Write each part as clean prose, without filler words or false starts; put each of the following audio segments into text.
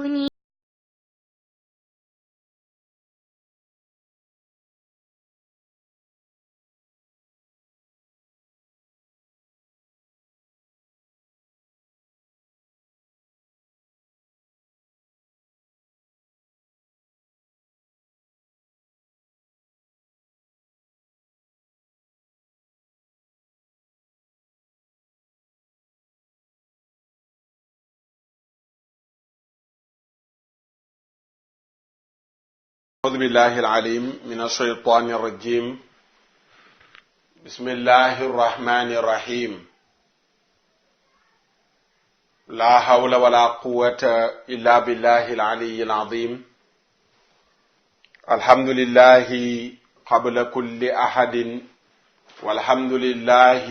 يعرفني. أعوذ بالله العليم من الشيطان الرجيم. بسم الله الرحمن الرحيم. لا حول ولا قوة إلا بالله العلي العظيم. الحمد لله قبل كل أحد، والحمد لله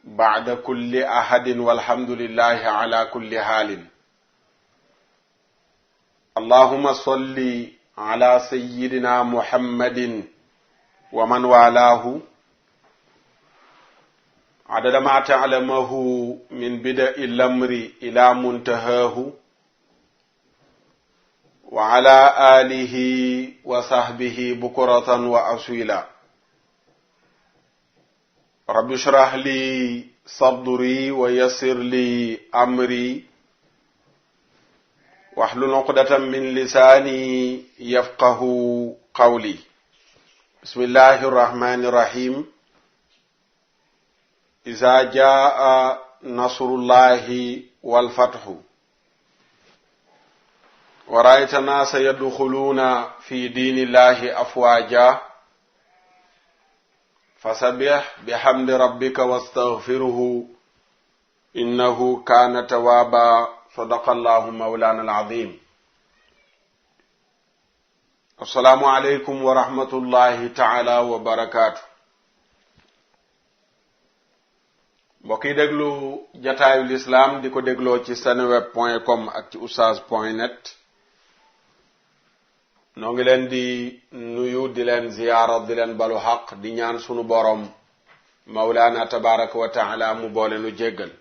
بعد كل أحد، والحمد لله على كل حال. اللهم صل على سيدنا محمد ومن والاه عدد ما تعلمه من بدء الأمر إلى منتهاه، وعلى آله وصحبه بكرة وأصيلا. رب اشرح لي صدري ويسر لي أمري واحلل عقدة من لساني يفقه قولي. بسم الله الرحمن الرحيم. إذا جاء نصر الله والفتح ورأيت الناس يدخلون في دين الله أفواجا فسبح بحمد ربك واستغفره إنه كان توابا. صدق الله مولانا العظيم. السلام عليكم ورحمة الله تعالى وبركاته. mbokk yi déglu jataayu lislaam di ko dégloo ci seneweb.com ak ci oustaz.net, noo ngi leen di nuyu, di leen ziyaara, di leen balu xaq, di ñaan sunu borom mawlaana tabaraka wa taala mu boole nu jéggal.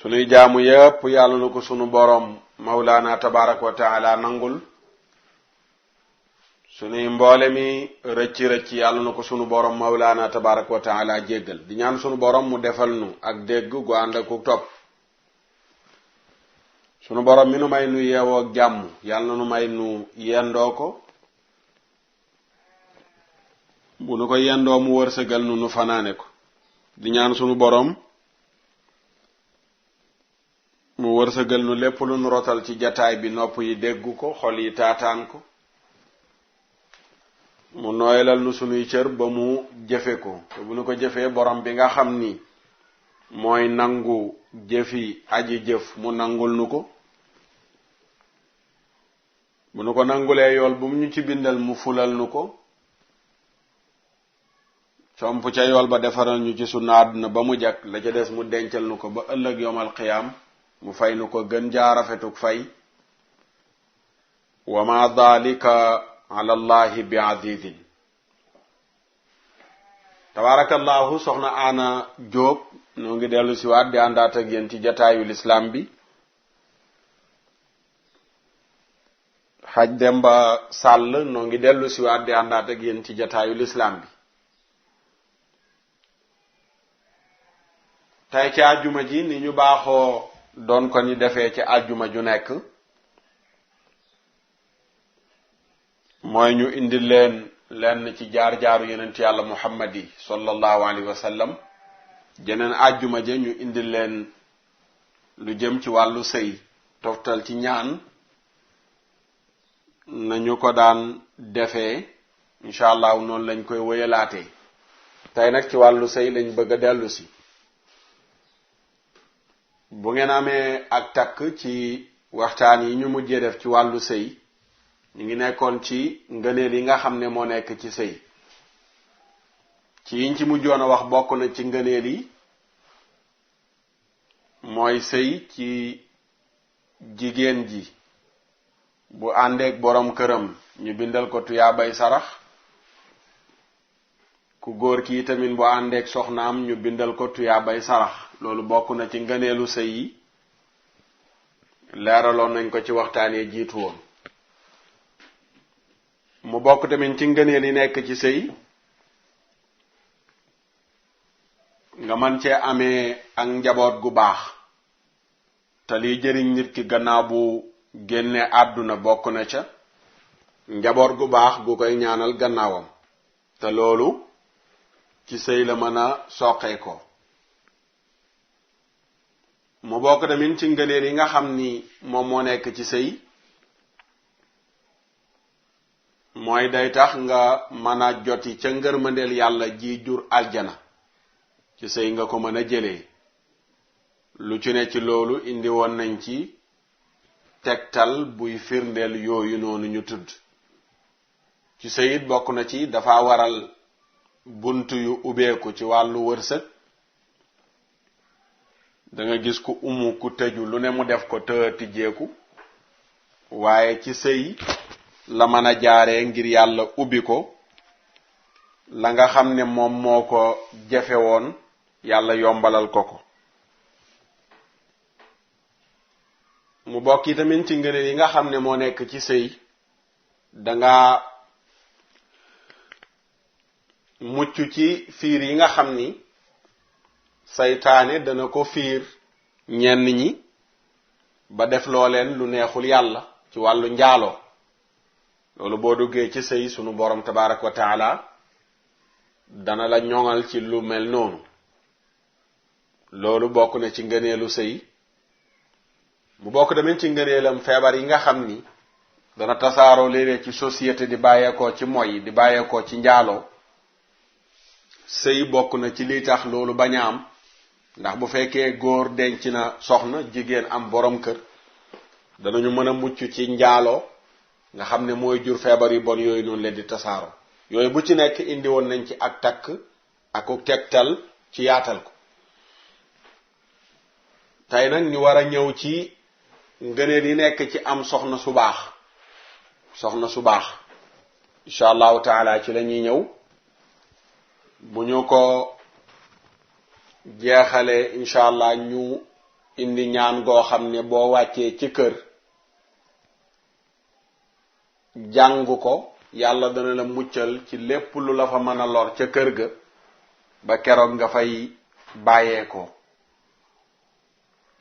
sunuy jaamu yépp yàlla na ko sunu borom mawlaana tabaraka wa taala nangul. sunuy mboole mi rëcc yàlla na ko sunu borom mawlaana tabaraka wa taala jéggal. di ñaan sunu borom mu defal nu ak dégg gu ànd ak topp. sunu borom mi nu may nu yeewoo ak jàmm yàlla na nu may nu yendoo ko. bu nu ko yendoo mu wërsëgal nu fanaane ko. di ñaan sunu borom mu wërsëgal nu lépp lu nu rotal ci jataay bi nopp yi déggu ko, xol yi taataan ko. mu nooyalal nu sunuy cër ba mu jëfe ko. te bu nu ko jëfee borom bi nga xam ni mooy nangu jëfi aji jëf mu nangul nu ko. bu nu ko nangulee yool bu mu ñu ci bindal mu fulal nu ko. comp ca yool ba defaral ñu ci sunu àdduna ba mu jag, la ca des mu dencal nu ko ba ëllëg yowmal qiyaam mu fay nu ko gën jaarafetuk fay. wa ma dalika ala allahi bi azizin. tabarakallahu. soxna Ana Jóob noo ngi dellu si waat di àndaat ak yéen ci jataayu lislaam bi. Xaj Demba Sàll noo ngi dellu si waat di àndaat ak yéen ci jataayu lislaam bi. tey ci àjjuma ji ni ñu baaxoo doon ko ni defee ci àjjuma ju nekk, mooy ñu indi leen lenn ci jaar-jaaru yonent yàlla muhammad yi sallallahu alayhi wa sallam. jeneen àjjuma ja ñu indi leen lu jëm ci wàllu sëy, toftal ci ñaan nañu ko daan defee. incha allah noonu lañ koy wéyalaatee. tey nag ci wàllu sëy lañ bëgg a dellu si. bu ngeen amee ak takk ci waxtaan yi ñu mujjee def ci wàllu sëy, ñu ngi nekkoon ci ngëneel yi nga xam ne moo nekk ci sëy. ci yiñ ci mujjoon a wax bokk na ci ngëneel yi mooy sëy ci jigéen ji bu àndeek borom këram ñu bindal ko tuyaabay sarax. ku góor ki tamit bu àndeek soxnaam ñu bindal ko tuyaabay sarax. loolu bokk na ci ngëneelu sëy yi. leeraloon nañ ko ci waxtaan yi jiitu woon mu bokk tamit ci ngëneel yi nekk ci sëy nga mën cee amee ak njaboot gu baax te liy jëriñ nit ki gannaaw bu génne àdduna bokk na ca njaboot gu baax gu koy ñaanal gannaawam te loolu ci sëy la mën a soqee ko mu bokk tamit ci ngëneel yi nga xam ni moom moo nekk ci sëy mooy day tax nga mën a joti ca ngërmandeel yàlla ji jur aljana ci sëy nga ko mën a jëlee lu ci ne ci loolu indi woon nañ ci tegtal buy firndeel yooyu noonu ñu tudd ci sëy it bokk na ci dafa waral bunt yu ubbeeku ci wàllu wërsëg da nga gis ku ku tëju lu ne mu def ko të tijjeeku waaye ci sëy la mën a jaaree ngir yàlla ubbi ko la nga xam ne moom moo ko jafe woon yàlla yombalal ko ko mu bokk yi tamit ci ngëneel yi nga xam ne moo nekk ci sëy danga mucc ci fiir yi nga xam ni saytaane dana ko fiir ñenn ñi ba def loo leen lu neexul yàlla ci wàllu njaaloo loolu boo duggee ci sëy sunu borom tabarak wa taala dana la ñoŋal ci lu mel noonu loolu bokk na ci ngëneelu sëy mu bokk tamit ci ngëneelam feebar yi nga xam ni dana tasaaroo léeg-léeg ci société di bàyyeekoo ci moy di bàyyeekoo ci njaaloo sëy bokk na ci li tax loolu bañ a am ndax bu fekkee góor denc na soxna jigéen am borom kër danañu mën a mucc ci njaaloo nga xam ne mooy jur feebar yu bon yooyu noonu leen di tasaaroo yooyu bu ci nekk indi woon nañ ci ak takk ak tegtal ci yaatal ko tey nag ñu war a ñëw ci ngëneel yi nekk ci am soxna su baax incha allahu taala ci la ñuy ñëw bu ñu ko jeexalee incha allah ñu indi ñaan goo xam ne boo wàccee ci kër jàng ko yàlla dana la muccal ci lépp lu la fa mën a lor ca kër ga ba keroog nga fay bàyyeekoo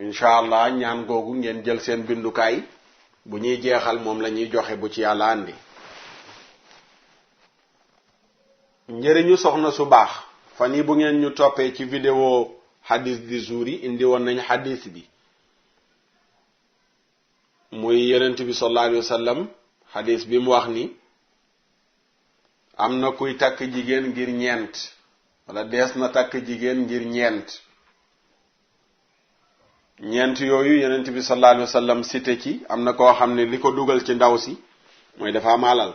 incha allah ñaan googu ngeen jël seen bindukaay bu ñuy jeexal moom la ñuy joxe bu ci yàlla andi njëriñu soxna su baax fan yi bu ngeen ñu toppee ci vidéo hadis du jour yi indi woon nañ hadis bi muy yonent bi sallallahu alayhi wa sallam hadis bi mu wax ni am na kuy takk jigéen ngir ñeent wala dees na takk jigéen ngir ñeent yooyu yonent bi sallallahu alayhi wa sallam cité ci am na koo xam ne li ko dugal ci ndaw si mooy dafa am alal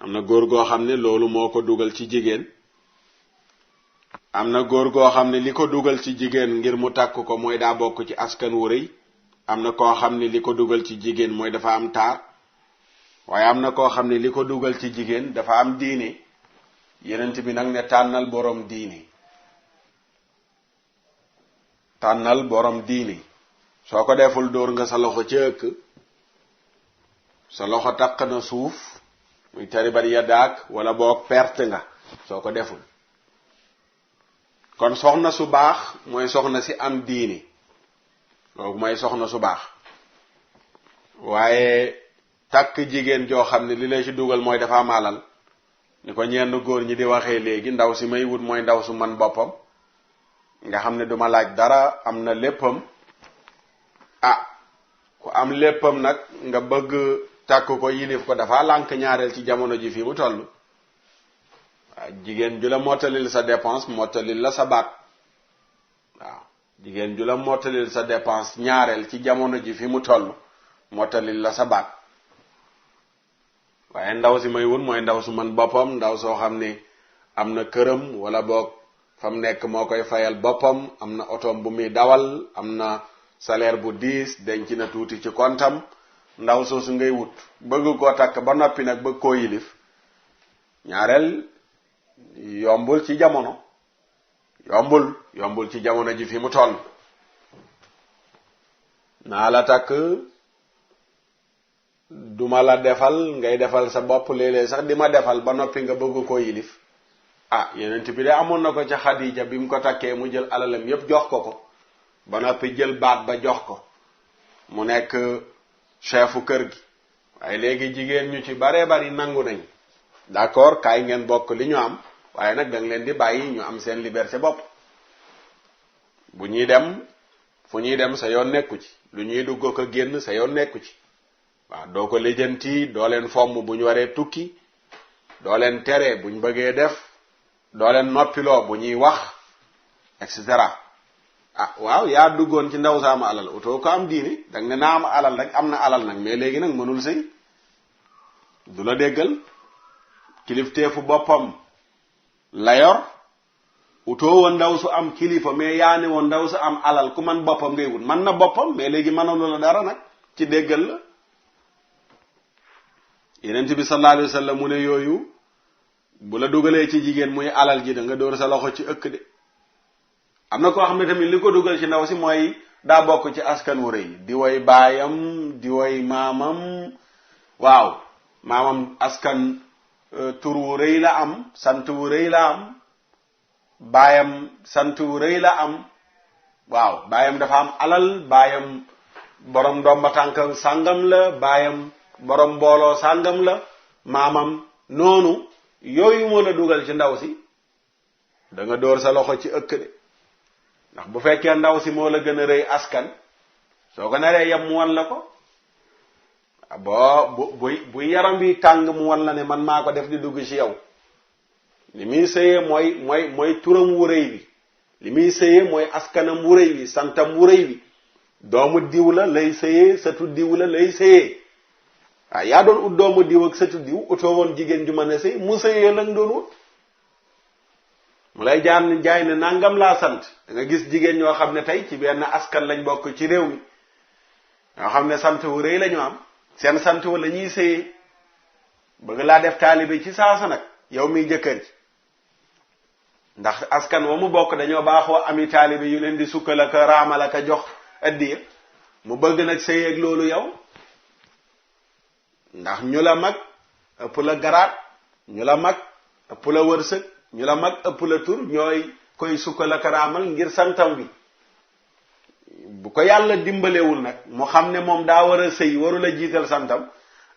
am na góor goo xam ne loolu moo ko dugal ci jigéen am na góor goo xam ne li ko dugal ci jigéen ngir mu takk ko mooy daa bokk ci askan wu rëy am na koo xam ne li ko dugal ci jigéen mooy dafa am taar waaye am na koo xam ne li ko dugal ci jigéen dafa am diine yenent bi nag ne tànnal borom diine soo ko deful dóor nga sa loxo ci ëkk sa loxo takk na suuf muy taribat yadaak wala boog perte nga soo ko deful kon soxna su baax mooy soxna si am diine kooku mooy soxna su baax waaye takk jigéen joo xam ne li lay ci dugal mooy dafa am alal ni ko ñenn góor ñi di waxee léegi ndaw si may wut mooy ndaw su man boppam nga xam ne duma laaj dara am na léppam ku am léppam nag nga bëgg takk ko yilif ko dafa lànk ñaareel ci jamono ji fii mu toll waaw jigéen ju la mottalil sa dépense mottalil la sa baat waaw jigéen ju la mottalil sa dépense ñaareel ci jamono ji fi mu toll mottalil la sa baat waaye ndaw si may wun mooy ndaw su man boppam ndaw soo xam ne am na këram wala boog fam nekk moo koy fayal boppam am na otoom bu muy dawal am na salaire bu diis denc na tuuti ci kontam ndaw soosu ngay wut bëgg koo takk ba noppi nag bëgg koo yilif ñaareel yombul ci jamono yombul ci jamono ji fi mu toll naa la takk duma la defal ngay defal sa bopp léeg-léeg sax di ma defal ba noppi nga bëgg koo yilif yenent bi de amoon na ko ca Xadija bi mu ko takkee mu jël alalam yépp jox ko ba noppi jël baat ba jox ko mu nekk chefu kër gi. waaye léegi jigéen ñu ci baree bari nangu nañ d'accord kaay ngeen bokk li ñu am waaye nag danga leen di bàyyi ñu am seen liberté bopp. bu ñuy dem fu ñuy dem sa yoon nekku ci, lu ñuy dugg ko génn sa yoon nekku ci. waaw doo ko lijjanti, doo leen fomm bu ñu waree tukki, doo leen tere bu ñu bëggee def, doo leen noppiloo bu ñuy wax, et cetera. waaw yaa duggoon ci ndaw sa am alal utoo ko am diini danga ne naa am alal rek am na alal nag mais léegi nag mënul sëy, du la déggal, kilifteefu boppam la yor. utoo woon ndaw su am kilifa mais yaa ne woon ndaw su am alal ku man boppam ngay wut, man na boppam mais léegi mënalu la dara nag ci déggal la. Yonent bi sallallahu alayhi wa sallam mu ne yooyu bu la dugalee ci jigéen muy alal ji da nga dóor sa loxo ci ëkk de. am na koo xam ne tamit li ko dugal ci ndaw si mooy daa bokk ci askan wu rëy, di woy baayam di woy maamam. waaw maamam askan tur wu rëy la am, sant wu rëy la am, baayam sant wu rëy la am. waaw baayam dafa am alal, baayam borom ndomba tànk sàngam la, baayam borom mbooloo sàngam la, maamam noonu. yooyu moo la dugal ci ndaw si da nga dóor sa loxo ci ëkk de. ndax bu fekkee ndaw si moo la gën a rëy askan soo ko naree yem mu wan la ko. bu yaram bi tàng mu wan la ne man maa ko def di dugg ci yow. li muy sëyee mooy turam wu rëy bi, li muy sëyee mooy askanam wu rëy bi, santam wu rëy bi. doomu diw la lay sëyee, sëtu diw la lay sëyee. yaa doon ut doomu diw ak sëtu diw, utoo woon jigéen ju mën a sëy mu sëyee lañ doon wut. mu lay jaay ne nangam laa sant. da nga gis jigéen ñoo xam ne tey ci benn askan lañ bokk ci réew mi, ñoo xam ne sant wu rëy la ñu am, seen sant wu la ñuy sëyee. bëgg laa def taalibe ci saasa nag yow miy jëkkër ji, ndax askan wa mu bokk dañoo baaxoo ami taalibe yu leen di sukkal ak raamal ak jox addiya. mu bëgg nag sëy ak loolu yow, ndax ñu la mag ëpp la garaat, ñu la mag ëpp la wërsëg, ñu la mag ëpp la tur, ñooy koy sukkal ak raamal ngir santam bi. bu ko yàlla dimbalewul nag mu xam ne moom daa war a sëy, warul a jiital santam,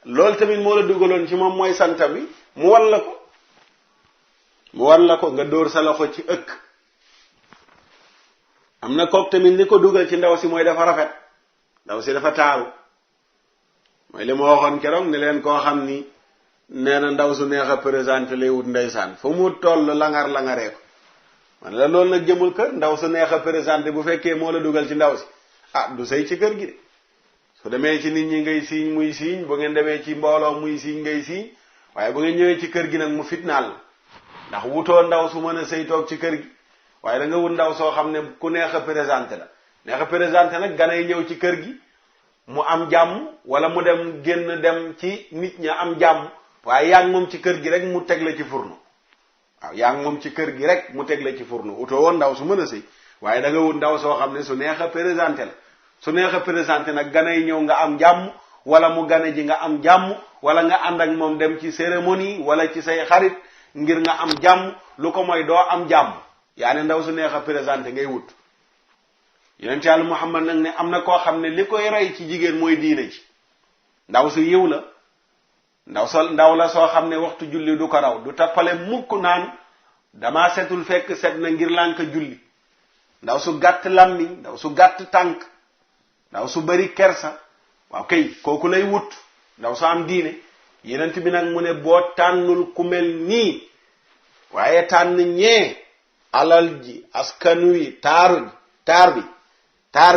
loolu tamit moo la dugaloon ci moom mooy santam bi, mu wan la ko nga dóor sa loxo ci ëkk. am na kook tamit li ko dugal ci ndaw si mooy dafa rafet, ndaw si dafa taaru. mooy li ma waxoon keroog ne leen koo xam ni nee na ndaw su neex a présenté lay wut ndeysaan fu mu toll langaree ko. man la loolu nag jëmul kër. ndaw su neex a présenté bu fekkee moo la dugal ci ndaw si du sëy ci kër gi de. su demee ci nit ñi ngay siiñ muy siiñ, bu ngeen demee ci mbooloo muy siiñ ngay siiñ, waaye bu ngeen ñëwee ci kër gi nag mu fitnaal la. ndax wutoo ndaw su mën a sëy toog ci kër gi, waaye da nga wut ndaw soo xam ne ku neex a présenté la. neex a présenté nag ganay ñëw ci kër gi mu am jàmm, wala mu dem génn dem ci nit ña am jàmm, waaye yaa ngi moom ci kër gi rek mu teg la ci furnu. yaa ngi moom ci kër gi rek mu teg la ci furnu. utoo woon ndaw su mën a sëy, waaye da nga wut ndaw soo xam ne su neex a présenté la. su neex a présenté nag ganay ñëw nga am jàmm, wala mu gane ji nga am jàmm, wala nga ànd ak moom dem ci cérémonie wala ci say xarit ngir nga am jàmm. lu ko mooy doo am jàmm. yaa ne ndaw su neex a présenté ngay wut. yonent Yàlla Muhammad nag ne am na koo xam ne li koy rey ci jigéen mooy diine ji. ndaw su yiw la, ndaw la soo xam ne waxtu julli du ko raw, du tappale mukk naan dama setul fekk set na ngir lànk julli. ndaw su gàtt làmmiñ, ndaw su gàtt tànk, ndaw su bari kersa. waaw kay kooku lay wut, ndaw su am diine. yonent bi nag mu ne boo tànnul ku mel nii, waaye tànn ñee, alal ji, askan wi, taar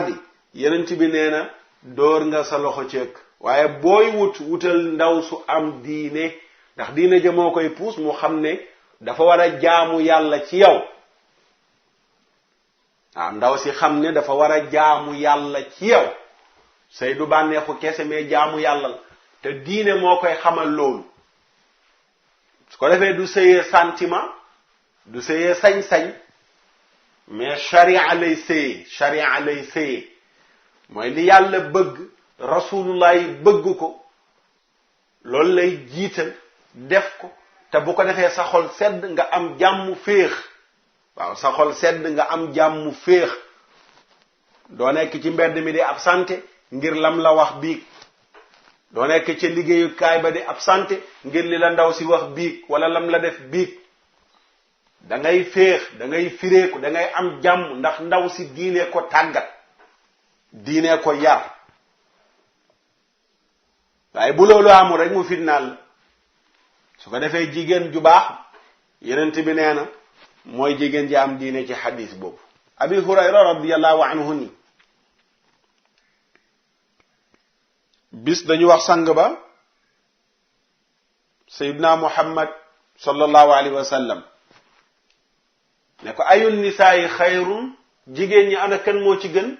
bi yonent bi nee na dóor nga sa loxo ci ëkk. waaye booy wutal ndaw su am diine, ndax diine ja moo koy puus mu xam ne dafa war a jaamu yàlla ci yow. ndaw si xam ne dafa war a jaamu yàlla ci yow. sëy du bànneexu kese mais jaamu yàlla la, te diine moo koy xamal loolu. su ko defee du sëyee sentiment, du sëyee sañ-sañ, mais sharia lay sëyee. mooy li yàlla bëgg rasulullah yi bëgg ko loolu lay jiital def ko te bu ko defee sa xol sedd nga am jàmm féex waaw sa xol sedd nga am jàmm féex doo nekk ci mbedd mi di absenté ngir lam la wax biig doo nekk ci liggéeyukaay ba di absenté ngir li la ndaw si wax biig wala lam la def biig da ngay féex da ngay fireeku da ngay am jàmm ndax ndaw si diine ko tàggat diine ko yar waaye bu loolu amul rek mu fitnaal su ko defee jigéen ju baax yenent bi nee na mooy jigéen ji am diine ci xadis boobu abi hurayra radiyallahu anhu ni bis dañu wax sang ba sayyidina muhammad sallallahu alayhi wa sallam ne ko ayun nisaayi xayrun jigéen ñi ana kan moo ci gën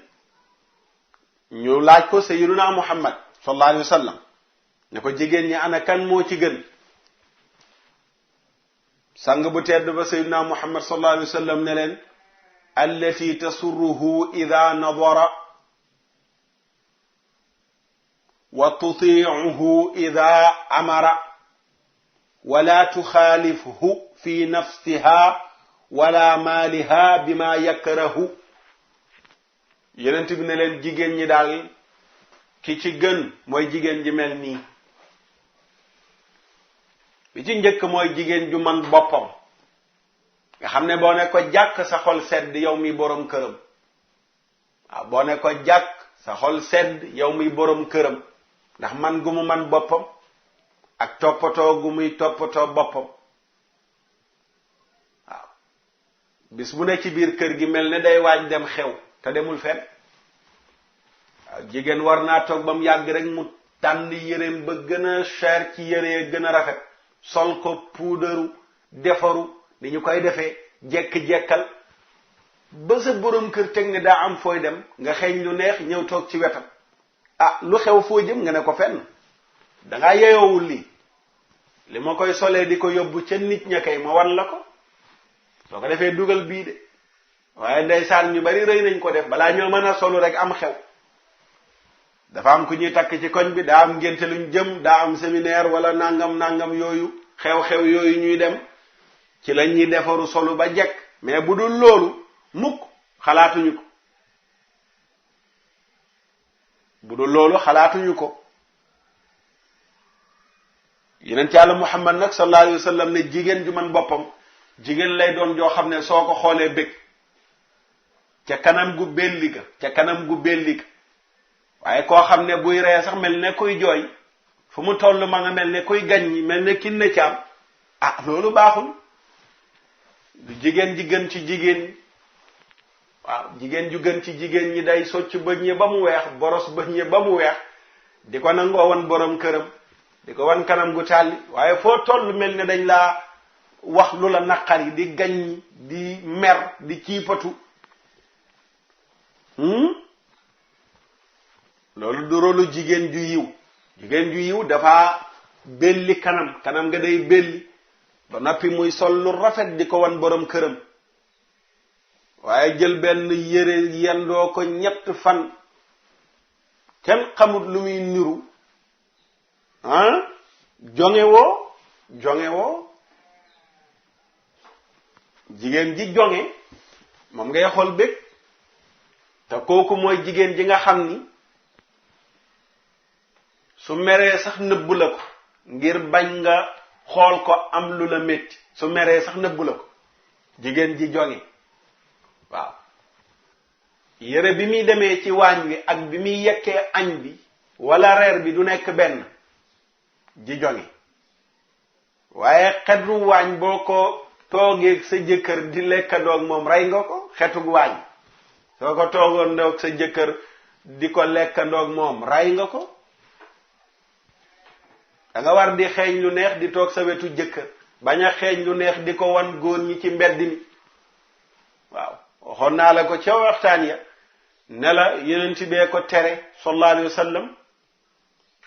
ñu laaj ko sayyidina muhammad sallallahu alayhi wa sallam ne ko jigéen ñi ana kan moo ci gën sang bu tedd ba sayyidina muhammad sallallahu alayhi wa sallam ne leen allati tasurruhu ida nadara wa tutiicuhu ida amara wala tuxaalifhu fi nafsiha wala maaliha bima yakrahu yenent bi ne leen jigéen ñi daal ki ci gën mooy jigéen ji mel nii bi ci njëkk mooy jigéen ju man boppam nga xam ne boo ne ko jàkk sa xol sedd yow mi borom këram waaw boo ne ko jàkk sa xol sedd yow mi borom këram ndax man gu mu man boppam ak toppatoo gu muy toppatoo boppam waaw bis bu ne ci biir kër gi mel ne day waaj dem xew te demul fenn waaw jigéen war naa toog ba mu yàgg rek mu tànn yéreem ba gën a cher ci yére gën a rafet sol ko puudaru defaru ni ñu koy defee jekk-jekkal ba sa borom kër teg ne daa am fooy dem nga xeeñ lu neex ñëw toog ci wetam ah lu xew foo jëm nga ne ko fenn dangaa yeyoowul lii li ma koy solee di ko yóbbu ca nit ña kay ma wan la ko soo ko defee dugal bii de waaye ndeysaan ñu bari rëy nañ ko def balaa ñoo mën a solu rek am xew dafa am ku ñuy takk ci koñ bi daa am ngénte luñ jëm daa am séminaire wala nangam yooyu xew-xew yooyu ñuy dem ci la ñuy defaru solu ba jekk mais bu dul loolu mukk xalaatuñu ko bu dul loolu xalaatuñu ko yeneen ci yàlla muhammad nag sallallahu alayhi wa sallam ne jigéen ju man boppam jigéen lay doon joo xam ne soo ko xoolee bëgg ca kanam gu belli ga waaye koo xam ne buy ree sax mel ne kuy jooy fu mu toll ma nga mel ne kuy gaññi mel ne kin ne caam ah loolu baaxul du jigéen ji gën ci jigéen ñi waaw jigéen ju gën ci jigéen ñi day socc bëñ ñi ba mu weex boros bëñ ñi ba mu weex di ko nangoo wan borom këram di ko wan kanam gu tàlli waaye foo toll mel ne dañ laa wax lu la naqari di gaññi di mer di ciipatu loolu du rolu jigéen ju yiw dafa belli kanam nga day belli ba noppi muy sol lu rafet di ko wan borom këram waaye jël benn yére yendoo ko ñett fan kenn xamut lu muy niru jonge woo jigéen ji jonge moom ngay xool bég te kooku mooy jigéen ji nga xam ni su meree sax nëbbu la ko ngir bañ nga xool ko am lu la métti su meree sax nëbbu la ko jigéen ji jonge waaw yére bi muy demee ci waañ wi ak bi muy yekkee añ bi wala reer bi du nekk benn ji jonge waaye xetu waañ boo ko toogeeg sa jëkkër di lekkandoog moom rey nga ko xetug waañ soo ko toogandoog sa jëkkër di ko lekkandoog moom rey nga ko da nga war di xeeñ lu neex di toog sa wetu jëkkër bañ a xeeñ lu neex di ko wan góor ñi ci mbedd mi waaw waxoon naa la ko ca waxtaan ya ne la yonent bee ko tere sallallahu alayhi wa sallam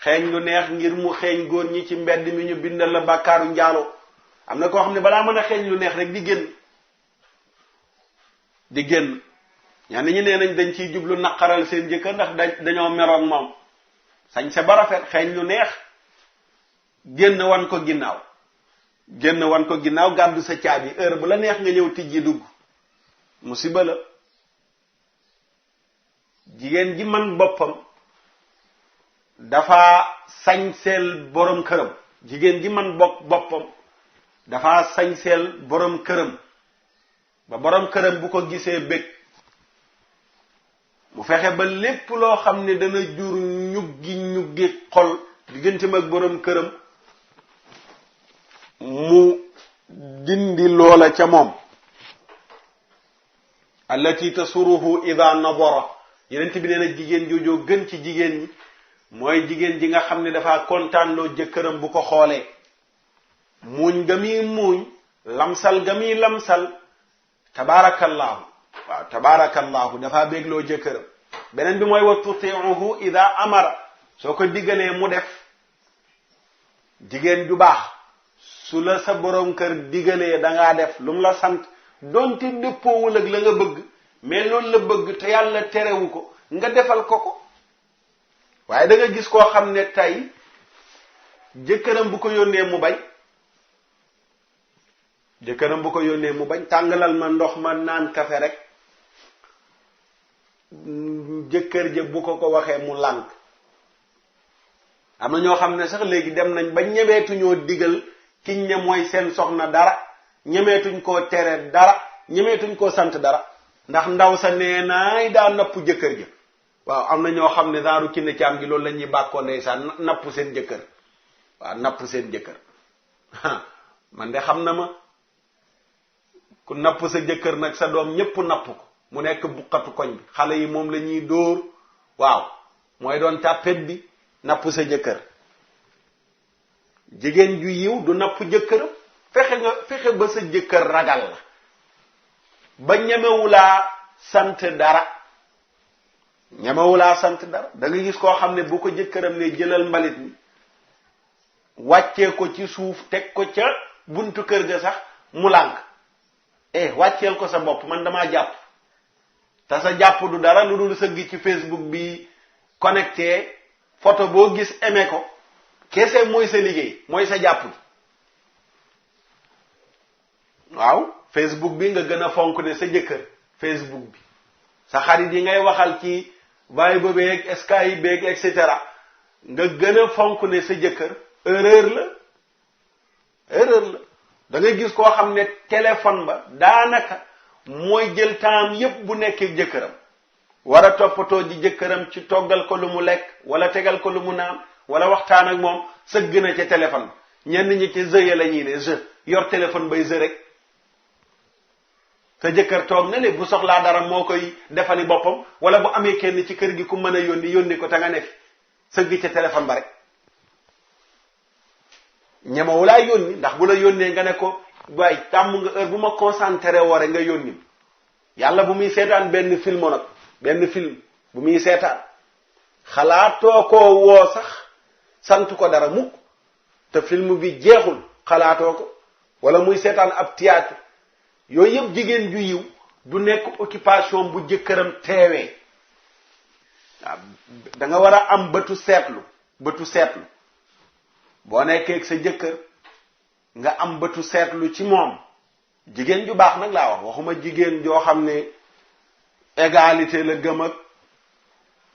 xeeñ lu neex ngir mu xeeñ góor ñi ci mbedd mi ñu bindal la bàkkaaru njaaloo am na koo xam ne balaa mën a xeeñ lu neex rek di génn ñenn ñi nee nañ dañ ciy jublu naqaral seen jëkkër ndax dañoo meroog moom sañ sa ba rafet xeeñ lu neex génn wan ko ginnaaw gàddu sa caabi heure bu la neex nga ñëw tijji dugg musiba la. jigéen ji man boppam dafa sañseel borom këram jigéen ji man boppam dafa sañseel borom këram ba borom këram bu ko gisee bég mu fexe ba lépp loo xam ne dana jur ñuggi xol digganteem ak borom këram mu dindi loola ca moom. allati tasuruhu ida nadara yenent bi nee na jigéen joojoo gën ci jigéen ñi mooy jigéen ji nga xam ne dafa kontaanloo jëkkëram bu ko xoolee muuñ ga muy muuñ lamsal ga muy lamsal tabaarakallaahu waaw tabaarakallaahu dafa bégloo jëkkëram. beneen bi mooy wa tutiuhu ida amara soo ko diggalee mu def. jigéen ju baax su la sa borom kër diggalee dangaa def lu mu la sant donte dëppoowul ak la nga bëgg mais loolu la bëgg te yàlla terewu ko nga defal ko waaye da nga gis koo xam ne tey jëkkëram bu ko yónnee mu bañ tàngalal ma ndox ma naan kafe rek jëkkër ja bu ko waxee mu lànk. am na ñoo xam ne sax léegi dem nañ ba ñemeetuñoo digal kiñ ne mooy seen soxna dara ñemeetuñ koo tere dara ñemeetuñ koo sant dara ndax ndaw sa nee naay daa napp jëkkër ja. waaw am na ñoo xam ne daaru kinne caam gi loolu la ñuy bàkkoo ndeysaan napp seen jëkkër. waaw napp seen jëkkër man de xam na ma ku napp sa jëkkër nag sa doom ñépp napp ko mu nekk buqatu koñ bi xale yi moom la ñuy dóor. waaw mooy doon tàppet bi napp sa jëkkër. jigéen ju yiw du napp jëkkëram fexe ba sa jëkkër ragal la ba ñemewulaa sant dara da nga gis koo xam ne bu ko jëkkëram ne jëlal mbalit mi wàccee ko ci suuf teg ko ca buntu kër ga sax mu lànk. wàcceel ko sa bopp man damaa jàpp te sa jàpp du dara lu dul sëgg ci Facebook bi connecté photo boo gis aimé ko kese mooy sa liggéey mooy sa jàpp gi. waaw Facebook bi nga gën a fonk ne sa jëkkër Facebook bi sa xarit yi ngay waxal ci Viber beeg Skype beeg et cetera nga gën a fonk ne sa jëkkër erreur la da ngay gis koo xam ne téléphone ba daanaka mooy jël temps yépp bu nekkee jëkkëram war a toppatoo ji jëkkëram ci toggal ko lu mu lekk wala tegal ko lu mu naan wala waxtaan ak moom sëgg na ca téléphone ba ñenn ñi ci jeu la ñuy ne jeu yor téléphone bay jeu rek te jëkkër toog na ne bu soxlaa dara moo koy defali boppam wala bu amee kenn ci kër gi ku mën a yónni ko te nga ne fi sëgg ca téléphone ba rek ñemewu laa yónni ndax bu la yónnee nga ne ko waaye tàmm nga heure bu ma concentré woo rek nga yónni yàlla bu muy seetaan benn film bu muy seetaan xalaatoo koo woo sax sant ko dara mukk te film bi jeexul xalaatoo ko wala muy seetaan ab théâtre yooyu yëpp jigéen ju yiw du nekk occupation bu jëkkëram teewee. waaw da nga war a am bëtu seetlu boo nekkee ak sa jëkkër nga am bëtu seetlu ci moom. jigéen ju baax nag laa waxuma jigéen joo xam ne égalité la gëm ak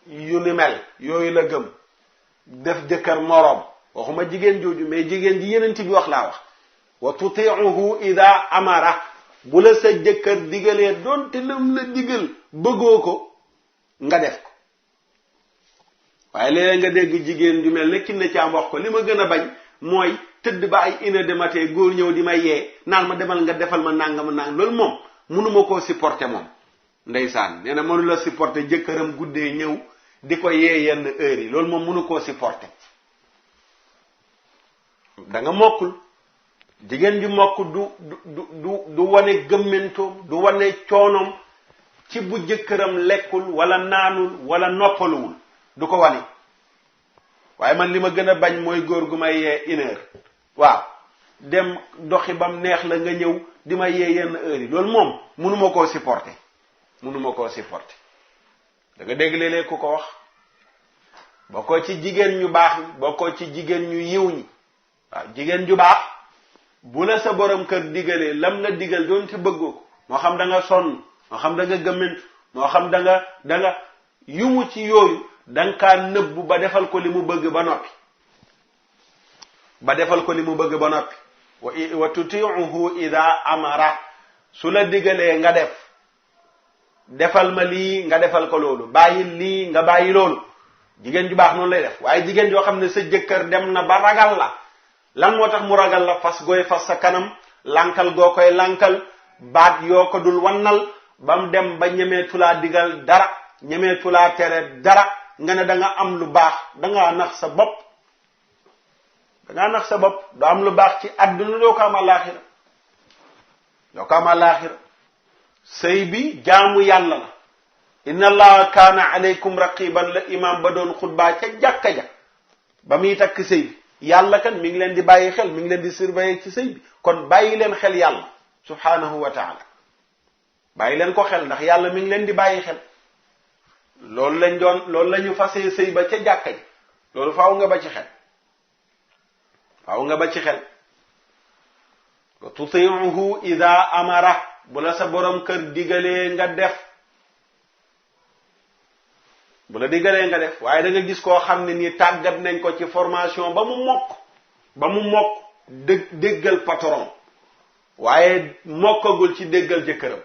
yu ni mel yooyu la gëm def jëkkër moroom waxuma jigéen jooju mais jigéen ji yeneen bi wax laa wax. wa tuti'uhu ida amara bu la sa jëkkër digalee doonte lam la digal bëggoo ko nga def ko. waaye léeg nga dégg jigéen ju mel ne Kiné Thiam wax ko li ma gën a bañ mooy tëdd ba ay 1h du matin góor ñëw di may yee naan ma demal nga defal ma nangam loolu moom mënuma koo supporter moom. ndeysaan nee na mënu la supporter jëkkëram guddee ñëw di ko yee yenn heures yi loolu moom mënu koo supporter. da nga mokkul jigéen ju mokk du wane gëmmentoom du wane coonoom ci bu jëkkëram lekkul wala naanul wala noppaluwul du ko wane. waaye man li ma gën a bañ mooy góor gu may yee 1h waaw dem doxi bam neex la nga ñëw di ma yee yenn heures yi loolu moom mënuma koo supporter mënuma koo supporter. da nga dégg léeg-léeg ku ko wax bokkoo ci jigéen ñu baax ñi bokkoo ci jigéen ñu yiw ñi. waaw jigéen ju baax bu la sa borom kër digalee lam la digal doon te bëggoo ko moo xam da nga sonn moo xam da nga gëmmentu moo xam da nga yumu ci yooyu da nga kaa nëbbu ba defal ko li mu bëgg ba noppi. wa tutiuhu ida amara su la digalee nga defal ma lii nga defal ko loolu bàyyil lii nga bàyyi loolu. jigéen ju baax noonu lay def. waaye jigéen joo xam ne sa jëkkër dem na ba ragal la lan moo tax mu ragal la fas gooy fas sa kanam lankal goo koy lankal baat yoo ko dul wannal ba mu dem ba ñemeetu laa digal dara ñemeetu laa tere dara nga ne da nga am lu baax da ngaa nax sa bopp. doo am lu baax ci àdduna doo ko am àllaaxira. sëy bi jaamu yàlla la. inna allaha kaana alaykum raqiban la imam ba doon xutbaa ca jàkka ja ba muy takk sëy bi yàlla kan mi ngi leen di bàyyi xel mi ngi leen di surveiller ci sëy bi kon bàyyi leen xel yàlla subhanahu wa taala bàyyi leen ko xel ndax yàlla mi ngi leen di bàyyi xel. loolu la ñu fasee sëy ba ca jàkka ja loolu faaw nga ba ci xel. wa tutiuhu ida amara bu la sa borom kër digalee nga def. waaye da nga gis koo xam ne nii tàggat nañ ko ci formation ba mu mokk déggal patron waaye mokkagul ci déggal jëkkëram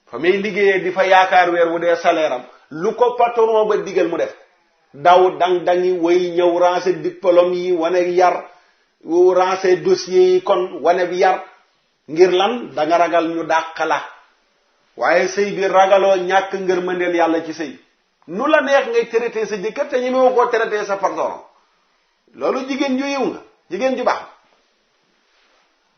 fa muy liggéeyee di fa yaakaar weer wu dee salaire am lu ko patron ba digal mu def daw dang-dangi way ñëw ranger diplôme yi wane yar ranger dossier yi kon wane bi yar ngir lan da nga ragal ñu dàq la. waaye sëy bi ragaloo ñàkk ngërmandeel yàlla ci sëy nu la neex ngay traité sa jëkkër te ñemewoo koo traité sa patron loolu jigéen ju yiw nga jigéen ju baax.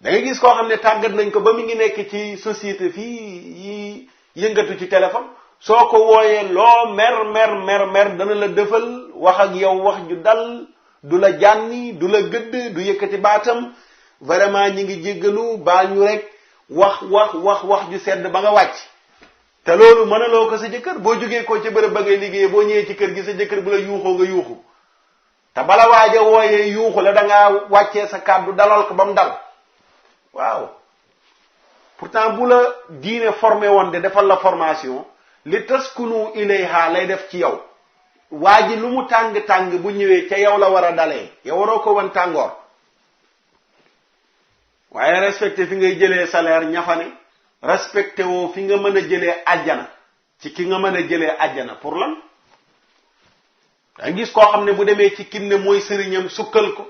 da ngay gis koo xam ne tàggat nañ ko ba mu ngi nekk ci société fii yi yëngatu ci téléphone soo ko wooyee loo mer dana la defal wax ak yow wax ju dal du la jànni du la gëdd du yëkkati baatam vraiment ñi ngi jéggalu baal ñu rek wax ju sedd ba nga wàcc. te loolu mënaloo ko sa jëkkër boo jógee ko ci bërëb ba ngay liggéeyee boo ñëwee ci kër gi sa jëkkër bu la yuuxoo nga yuuxu te bala waaja wooyee yuuxu la da ngaa wàccee sa kàddu dalal ko ba mu dal. waaw pourtant bu la diine formé woon de defal la formation li taskunu ilayha lay def ci yow waa ji lu mu tàng bu ñëwee ca yow la war a dalee yow waroo ko wan tàngoor. waaye respecté fi ngay jëlee salaire ñafane respecté woo fi nga mën a jëlee àjjana ci ki nga mën a jëlee àjjana pour lan. da gis koo xam ne bu demee ci kim ne mooy sëriñam sukkal ko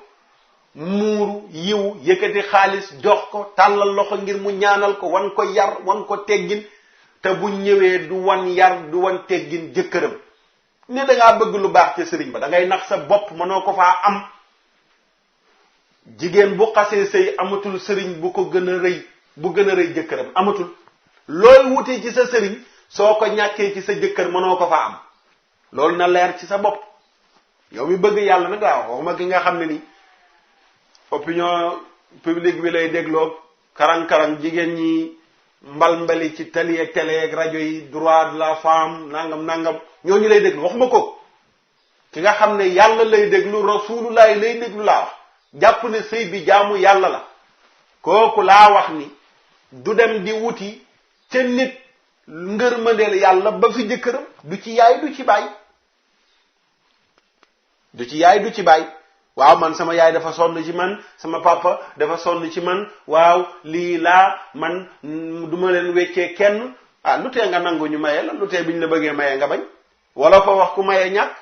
muuru yiw yëkkati xaalis jox ko tàllal loxo ngir mu ñaanal ko wan ko yar wan ko teggin te bu ñëwee du wan yar du wan teggin jëkkëram ne da ngaa bëgg lu baax ca sëriñ ba da ngay nax sa bopp mënoo ko faa am. jigéen bu xasee sëy amatul sëriñ bu gën a rëy jëkkëram amatul. looy wutee ci sa sëriñ soo ko ñàkkee ci sa jëkkër mënoo ko fa am loolu na leer ci sa bopp. yow mi bëgg yàlla nag laa waxuma ki nga xam ne ni opinion publique bi lay dégloo karang-karang jigéen ñi mbali ci télé ak rajo yi droit de la femme nangam ñooñu lay déglu waxuma ko. ki nga xam ne yàlla lay déglu rasulullah lay déglu laa wax jàpp ne sëy bi jaamu yàlla la kooku laa wax ni du dem di wuti ca nit ngërmandeel yàlla ba fi jëkkëram du ci yaay du ci baay. waaw man sama yaay dafa sonn ci man sama papa dafa sonn ci man waaw lii laa man duma leen weccee kenn. lu tee nga nangu ñu maye la lu tee biñ la bëggee maye nga bañ wala fa wax ku maye ñàkk.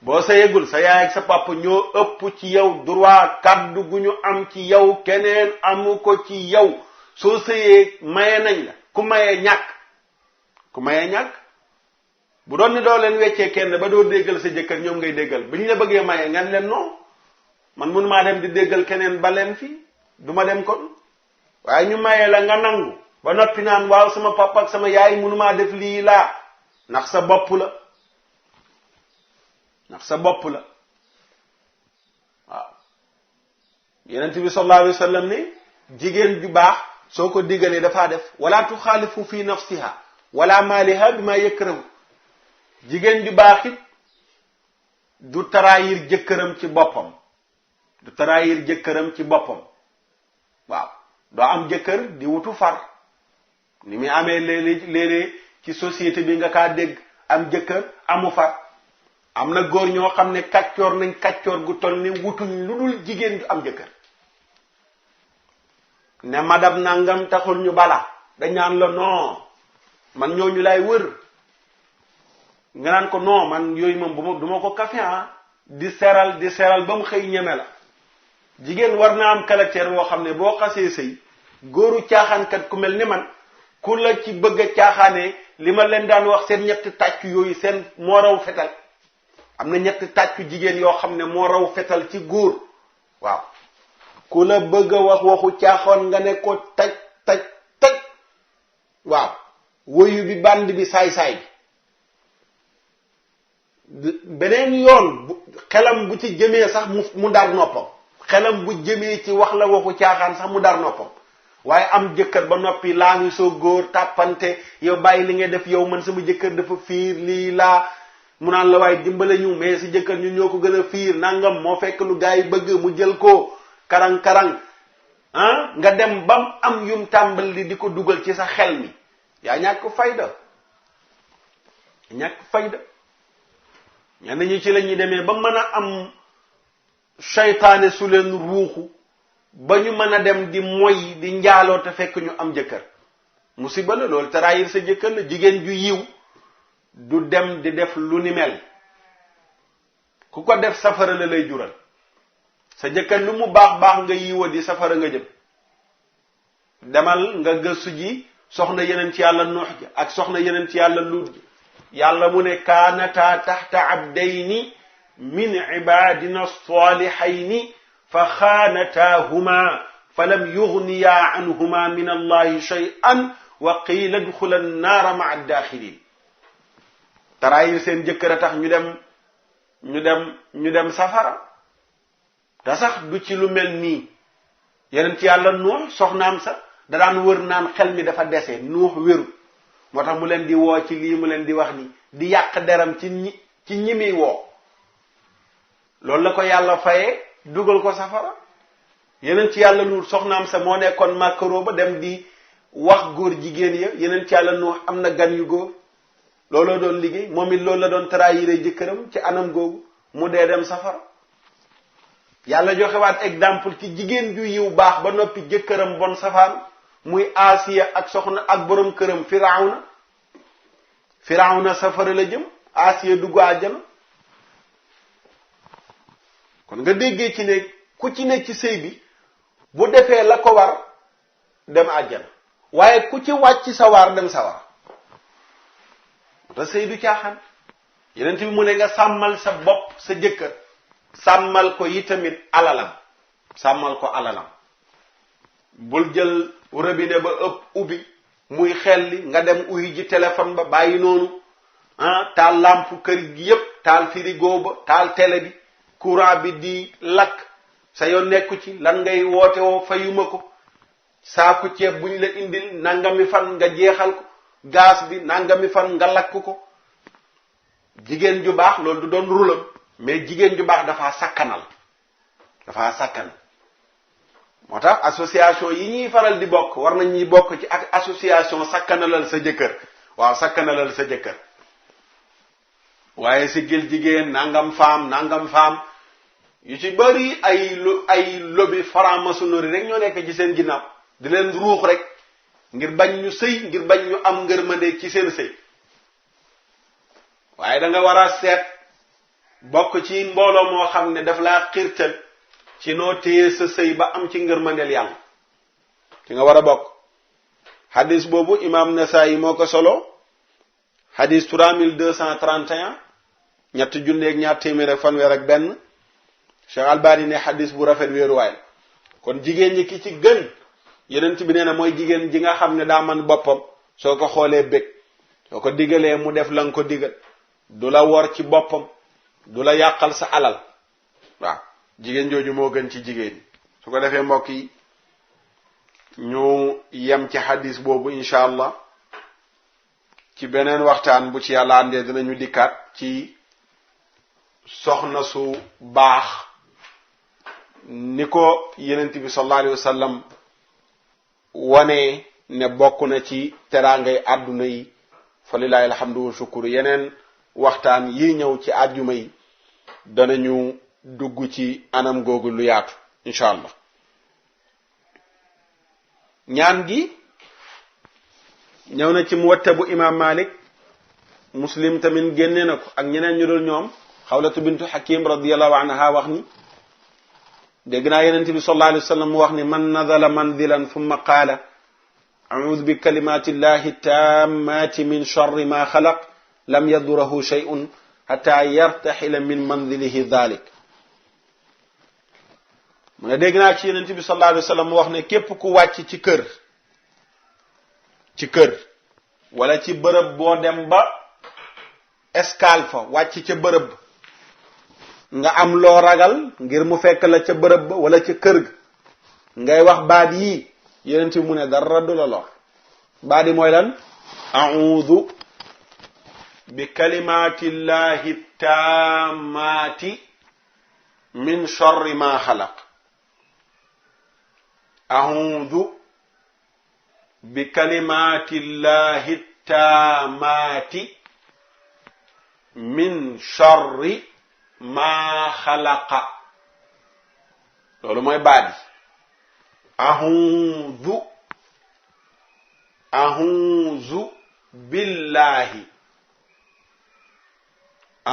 boo sayegul sa yaay ak sa papa ñoo ëpp ci yow droit kaddu gu ñu am ci yow keneen amu ko ci yow soo sëyee maye nañ la ku maye ñàkk bu doon ni doo leen weccee kenn ba doo déggal sa jëkkër ñoom ngay déggal bi ñu la bëggee maye nga leen non man mënu maa dem di déggal keneen ba leen fii du ma dem kon. waaye ñu maye la nga nangu ba noppi naan waaw sama papa ak sama yaay mënu maa def lii laa ndax sa bopp la waaw. Yonent bi sallallahu alayhi wa sallam ne jigéen ju baax soo ko diggalee dafaa def wala tuxaalifu fi nafsiha wala maaliha bi ma yakrahu jigéen ju baax it du trahir jëkkëram ci boppam du trahir jëkkëram ci boppam waaw doo am jëkkër di wutu far ni muy amee léeg-léeg ci société bi nga kaa dégg am jëkkër amu far am na góor ñoo xam ne kàccoor nañ kàccoor gu toll ni wutuñ lu dul jigéen ju am jëkkër ne madame nangam taxul ñu bala dañ naan la non man ñooñu lay wër nga naan ko non man yooyu moom duma ko kafe di seral ba mu xëy ñeme la jigéen war na am caractère boo xam ne boo xasee sëy góoru caaxaankat ku mel ni man ku la ci bëgg a caaxaanee li ma leen daan wax seen ñetti tàccu yooyu seen moo raw fetal am na ñetti tàccu jigéen yoo xam ne moo raw fetal ci góor waaw ku la bëgg a wax waxu caaxoon nga ne ko taj waaw woyu bi band bi saay-saay bi beneen yoon xelam bu ci jëmee sax mu dar noppam xelam bu jëmee ci wax la waxu caaxaan sax mu dar noppam waaye am jëkkër ba noppi laa ngi soo góor tàppante yow bàyyi li ngay def yow man sama jëkkër dafa fiir lii laa mu naan la waaye dimbale ñu mais si jëkkër ñun ñoo ko gën a fiir nangam moo fekk lu gaa yi bëgg mu jël ko karang-karang nga dem bam am yum tàmbali di ko dugal ci sa xel mi yaa ñàkk fayda ñenn ñi ci la ñuy demee ba mën a am seytaane su leen ruuxu ba ñu mën a dem di moy di njaaloo te fekk ñu am jëkkër musiba la loolu trahir sa jëkkër la jigéen ju yiw du dem di def lu ni mel ku ko def safara la lay jural sa jëkkër lu mu baax nga yiwa di safara nga jëm demal nga gëstu ji soxna yeneen ci yàlla Nuux ja ak soxna yeneen ci yàlla Luut ja yàlla mu ne kaanataa taxta abdayni min ibadina salihayni fa xaanataahuma fa lam yugniya anhuma min allahi shay'an wa qiila dxula annaara maa addaaxilin trahir seen jëkkër a tax ñu dem safara te sax du ci lu mel nii yeneen ci yàlla Nuux soxnaam sa da daan wër naan xel mi dafa dese Nuux wéru moo tax mu leen di woo ci lii mu leen di wax ni di yàq deram ci ñi muy woo loolu la ko yàlla fayee dugal ko safara yeneen ci yàlla Nuux soxnaam sa moo nekkoon màkkaroo ba dem di wax góor jigéen ya yeneen ci yàlla Nuux am na gan yu góor looloo doon liggéey moom it loolu la doon trahir jëkkëram ci anam googu mu dee dem safara yàlla joxewaat exemple ci jigéen ju yiw baax ba noppi jëkkëram bon safaan muy Asiya ak soxna ak borom këram Firawna safara la jëm Asiya dugg àjjana kon nga déggee ci ne ku ci ne ci sëy bi bu defee la ko war dem àjjana waaye ku ci wàcc sa waar dem sawar te sëy du caaxaan yeneen bi mu ne nga sàmmal sa bopp sa jëkkër sàmmal ko yi tamit alalam bul jël robinet ba ëpp ubbi muy xelli nga dem uyi ji téléphone ba bàyyi noonu taal lampe kër gi yépp taal frigo ba taal télé bi courant bi di lakk sa yoon nekku ci lan ngay woote woo fayuma ko saaku ceeb buñ la indil nangami fan nga jeexal ko gaz bi nangami fan nga lakk ko jigéen ju baax loolu du doon rulam mais jigéen ju baax dafa sakkanal moo tax association yi ñuy faral di bokk war nañ ñuy bokk ci ak association sakkanalal sa jëkkër waaw sakkanalal sa jëkkër waaye si gil jigéen nangam femme yu ci bari ay lobby franc-maçonnerie rek ñoo nekk ci seen ginnaaw di leen ruux rek ngir bañ ñu sëy ngir bañ ñu am ngërmande ci seen sëy waaye da nga war a seet bokk ci mbooloo moo xam ne daf laa xiirtal ci noo téye sa sëy ba am ci ngërmandeel yàlla ci nga war a bokk hadis boobu imam Nasaayi moo ko solo hadis 3231 ñetti junneeg ñaar téeméer ak fanweer ak benn Cheikh Albani ne hadis bu rafet wéeruwaay kon jigéen ñi ki ci gën yenent bi nee na mooy jigéen ji nga xam ne daa man boppam soo ko xoolee bég soo ko digalee mu def la nga ko digal du la wor ci boppam du la yàqal sa alal waaw jigéen jooju moo gën ci jigéen ñi su ko defee mbokk yi ñu yem ci hadis boobu incha allah ci beneen waxtaan bu ci yàlla àndee dinañu dikkaat ci soxna su baax ni ko yenent bi sallallahu alayhi wa sallam wane ne bokk na ci teraangay àdduna yi fa lillahi alhamdu wa shukru. yeneen waxtaan yi ñëw ci àjjuma yi danañu dugg ci anam googu lu yaatu incha allah. ñaan gi ñëw na ci muwatta bu imam Malik, Muslim tamit génne na ko ak ñeneen ñu dul ñoom. Xawlatu bintu Hakim radiyallahu anha wax ni dégg naa yenent bi sallallahu alayhi wa sallam mu wax ni man nazala manzilan thumma qaala a'udhu bi kalimati llahi tammati min sharri ma xalaq lam yadurahu shay'un hatta yartaxila min manzilihi dhalik. mu ne dégg naa ci yenent bi sallallahu alayhi wa sallam mu wax ne képp ku wàcc ci kër wala ci bërëb boo dem ba escale fa wàcc ca bërëb nga am loo ragal ngir mu fekk la ca bërëb ba wala ca kër ga ngay wax baat yii yenent bi mu ne dara du la lor. baat yi mooy lan? a'udhu bi kalimati llahi tammati min sharri ma xalaq. a'udhu bi kalimati llahi tammati min sharri ma xalaqa. loolu mooy baat yi. a'udhu billahi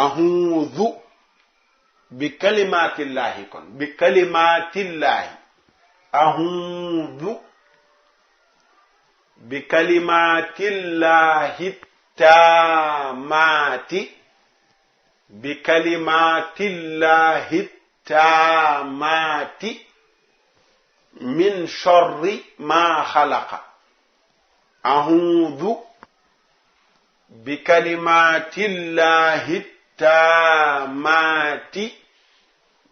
a'udhu bi kalimatillahi kon bi kalimatillahi a'udhu bi kalimatillahi taamati bi kalimatillahi taamati min sharri ma xalaqa. a'udhu bi kalimatillahi taamati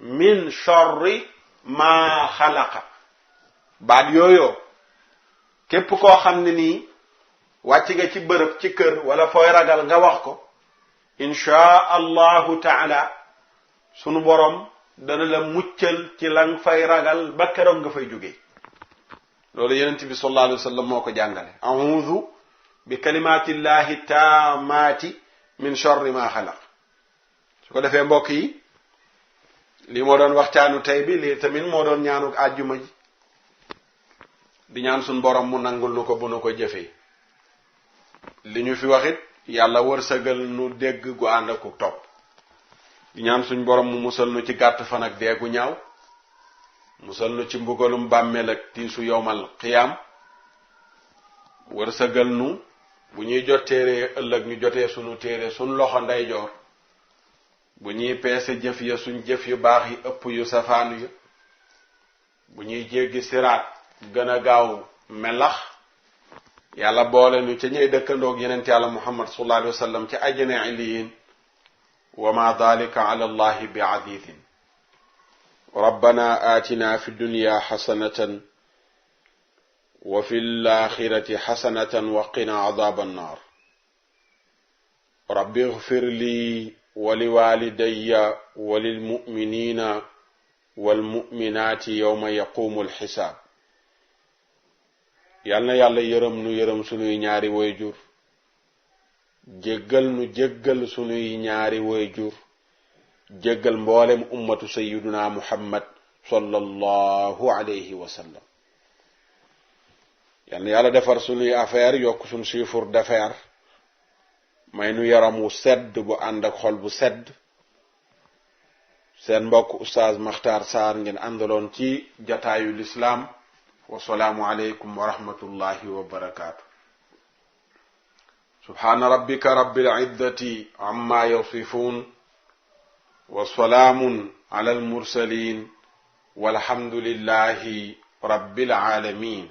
min sharri ma xalaqa. baat yooyu képp koo xam ne nii wàcc nga ci bërëb ci kër wala fooy ragal nga wax ko inchaa allahu taala sunu borom dana la muccal ci lang fay ragal ba keroog nga fay jógee. loolu yenent bi sallallahu alayhi wa sallam moo ko jàngale. a'udhu bi kalimatillahi taamati min sharri ma xalaq. su ko defee mbokk yi lii moo doon waxtaanu tey bi lii tamit moo doon ñaanu àjjuma ji di ñaan suñ borom mu nangul nu ko bu nu ko jëfee. li ñu fi waxit yàlla wërsëgal nu dégg gu ànd ak topp. di ñaan suñ borom mu musal nu ci gàtt fan ak dee gu ñaaw, musal nu ci mbugalum bàmmeel ak tiisu yowmal qiyaam, wërsëgal nu bu ñuy jot téere ëllëg ñu jotee sunu téere suñ loxo ndeyjoor, bu ñuy peese jëf ya suñ jëf yu baax yi ëpp yu safaanu ya, bu ñuy jéggi siraat gën a gaaw melax. yàlla boole nu ca ñey dëkkandoog yenent yàlla muhammad sallallahu alayhi wa sallam ci ajjana iliyin wa ma dalika ala allahi bi azizin. rabbana atina fi dunya xasanatan wa fi laxirati xasanatan wa qina adaba annar. rabbi ighfir li wa liwalidayya wa lilmuminina walmuminati yawma yaqumu alxisaab. yal na yàlla yërëm nu yërëm sunuy ñaari wayjur, jéggal nu jéggal sunuy ñaari wayjur, jéggal mboolem ummatu sayyiduna muhammad sallallahu alayhi wa sallam. yal na yàlla defar sunuy affaire yokk sunu chiffre d'affaires, may nu yaram wu sedd bu ànd ak xol bu sedd. seen mbokk Oustaz Makhtar Sarr ngeen àndaloon ci jataayu lislaam. wasalaamu aleykum wa rahmatullahi wa barakaatu. subhaana rabbika rabbil izzati amma yasifun wa salaamun ala al mursalin walhamdulillahi rabbil alamin.